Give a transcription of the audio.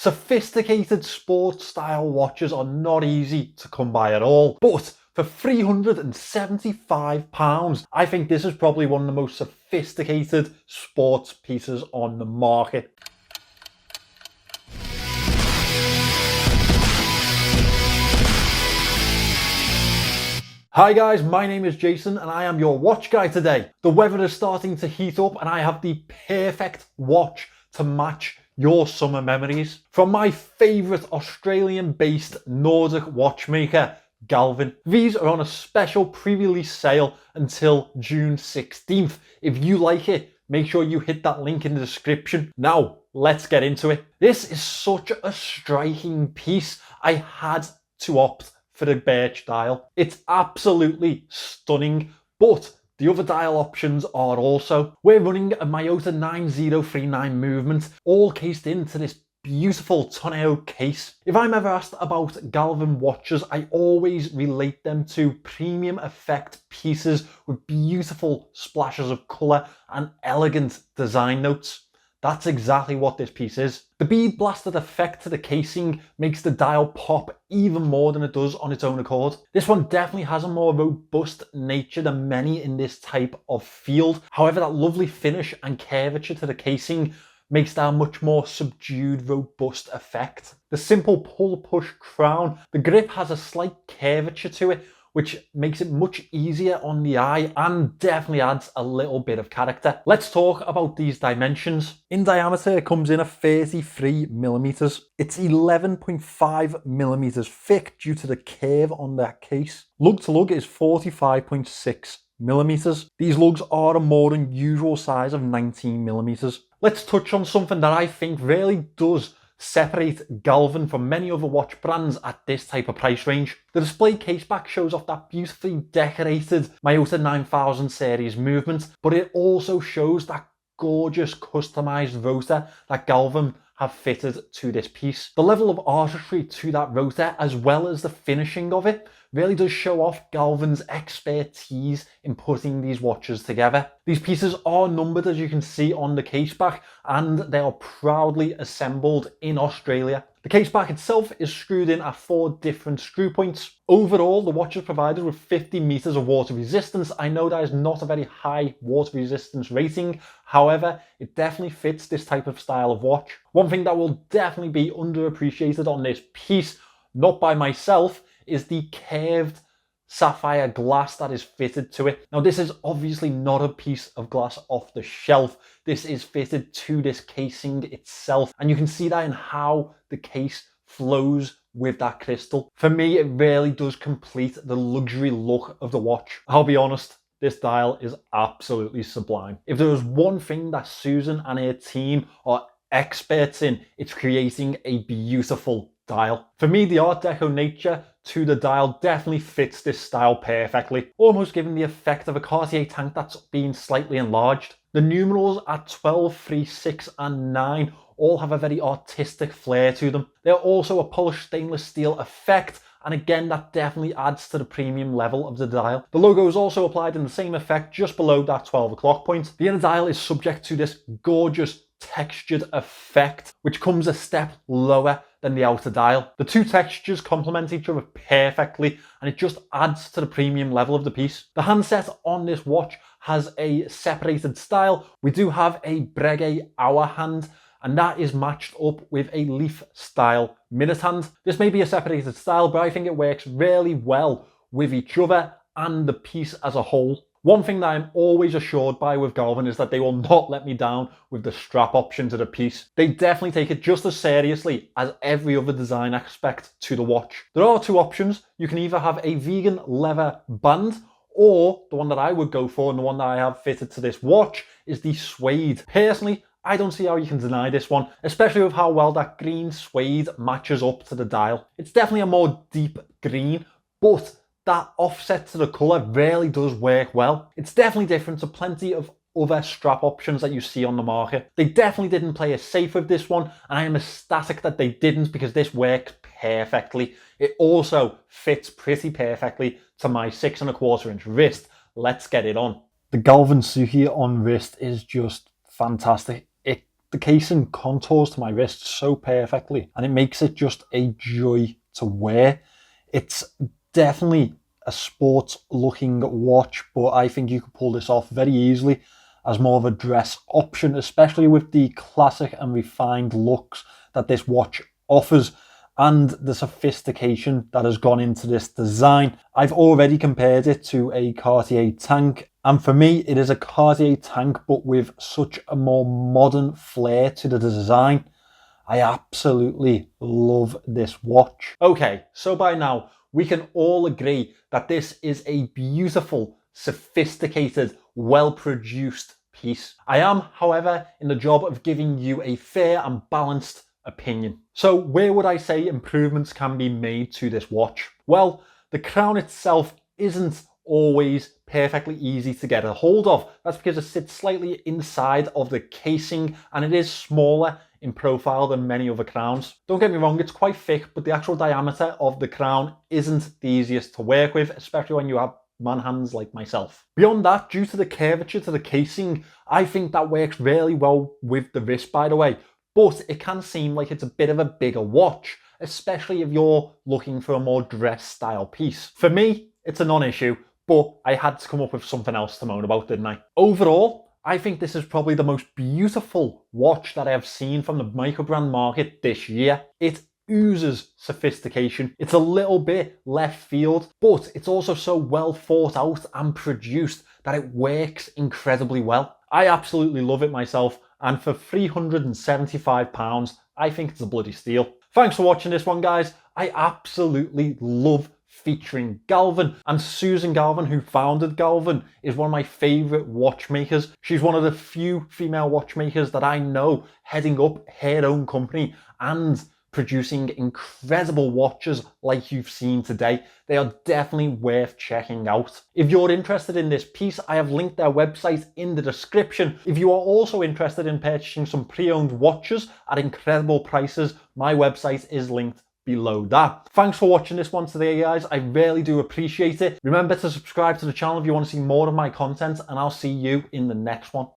Sophisticated sports style watches are not easy to come by at all, but for £375, I think this is probably one of the most sophisticated sports pieces on the market. Hi guys, my name is Jason and I am your watch guy today. The weather is starting to heat up and I have the perfect watch to match your summer memories. From my favourite Australian-based Nordic watchmaker, Galvin. These are on a special pre-release sale until June 16th. If you like it, make sure you hit that link in the description. Now, let's get into it. This is such a striking piece. I had to opt for the birch dial. It's absolutely stunning, but the other dial options are also. We're running a Miyota 9039 movement, all cased into this beautiful tonneau case. If I'm ever asked about Galvin watches, I always relate them to premium effect pieces with beautiful splashes of colour and elegant design notes. That's exactly what this piece is. The bead blasted effect to the casing makes the dial pop even more than it does on its own accord. This one definitely has a more robust nature than many in this type of field. However, that lovely finish and curvature to the casing makes that a much more subdued, robust effect. The simple pull-push crown, the grip has a slight curvature to it, which makes it much easier on the eye and definitely adds a little bit of character. Let's talk about these dimensions. In diameter, it comes in at 33 millimeters. It's 11.5 millimeters thick due to the curve on that case. Lug to lug is 45.6 millimeters. These lugs are a more unusual size of 19 millimeters. Let's touch on something that I think really does separate Galvin from many other watch brands at this type of price range. The display caseback shows off that beautifully decorated Miyota 9000 series movement, but it also shows that gorgeous customized rotor that Galvin have fitted to this piece. The level of artistry to that rotor, as well as the finishing of it, really does show off Galvin's expertise in putting these watches together. These pieces are numbered, as you can see on the caseback, and they are proudly assembled in Australia. The caseback itself is screwed in at 4 different screw points. Overall, the watch is provided with 50 meters of water resistance. I know that is not a very high water resistance rating. However, it definitely fits this type of style of watch. One thing that will definitely be underappreciated on this piece, not by myself, is the curved sapphire glass that is fitted to it. Now, this is obviously not a piece of glass off the shelf. This is fitted to this casing itself, and you can see that in how the case flows with that crystal. For me, it really does complete the luxury look of the watch. I'll be honest, this dial is absolutely sublime. If there was one thing that Susan and her team are experts in, it's creating a beautiful dial. For me, the Art Deco nature to the dial definitely fits this style perfectly, almost giving the effect of a Cartier tank that's been slightly enlarged. The numerals at 12, 3, 6 and 9 all have a very artistic flair to them. They're also a polished stainless steel effect, and again that definitely adds to the premium level of the dial. The logo is also applied in the same effect just below that 12 o'clock point. The inner dial is subject to this gorgeous textured effect, which comes a step lower than the outer dial. The two textures complement each other perfectly, and it just adds to the premium level of the piece. The handset on this watch has a separated style. We do have a Breguet hour hand, and that is matched up with a leaf style minute hand. This may be a separated style, but I think it works really well with each other and the piece as a whole. One thing that I'm always assured by with Galvin is that they will not let me down with the strap option to the piece. They definitely take it just as seriously as every other design aspect to the watch. There are 2 options. You can either have a vegan leather band, or the one that I would go for and the one that I have fitted to this watch is the suede. Personally, I don't see how you can deny this one, especially with how well that green suede matches up to the dial. It's definitely a more deep green, but that offset to the colour really does work well. It's definitely different to plenty of other strap options that you see on the market. They definitely didn't play it safe with this one, and I am ecstatic that they didn't, because this works perfectly. It also fits pretty perfectly to my 6¼ inch wrist. Let's get it on. The Galvin Suvi on wrist is just fantastic. The casing contours to my wrist so perfectly, and it makes it just a joy to wear. It's definitely a sports looking watch, but I think you could pull this off very easily as more of a dress option, especially with the classic and refined looks that this watch offers and the sophistication that has gone into this design. I've already compared it to a Cartier tank, and for me it is a Cartier tank but with such a more modern flair to the design. I absolutely love this watch. Okay, so by now we can all agree that this is a beautiful, sophisticated, well-produced piece. I am, however, in the job of giving you a fair and balanced opinion. So where would I say improvements can be made to this watch? Well, the crown itself isn't always perfectly easy to get a hold of. That's because it sits slightly inside of the casing and it is smaller in profile than many other crowns. Don't get me wrong, it's quite thick, but the actual diameter of the crown isn't the easiest to work with, especially when you have man hands like myself. Beyond that, due to the curvature to the casing, I think that works really well with the wrist, by the way, but it can seem like it's a bit of a bigger watch, especially if you're looking for a more dress style piece. For me, it's a non-issue, but I had to come up with something else to moan about, didn't I? Overall, I think this is probably the most beautiful watch that I have seen from the microbrand market this year. It oozes sophistication. It's a little bit left field, but it's also so well thought out and produced that it works incredibly well. I absolutely love it myself, and for £375, I think it's a bloody steal. Thanks for watching this one, guys. I absolutely love featuring Galvin, and Susan Galvin, who founded Galvin, is one of my favourite watchmakers. She's one of the few female watchmakers that I know heading up her own company and producing incredible watches like you've seen today. They are definitely worth checking out. If you're interested in this piece, I have linked their website in the description. If you are also interested in purchasing some pre-owned watches at incredible prices, my website is linked below that. Thanks for watching this one today, guys. I really do appreciate it. Remember to subscribe to the channel if you want to see more of my content, and I'll see you in the next one.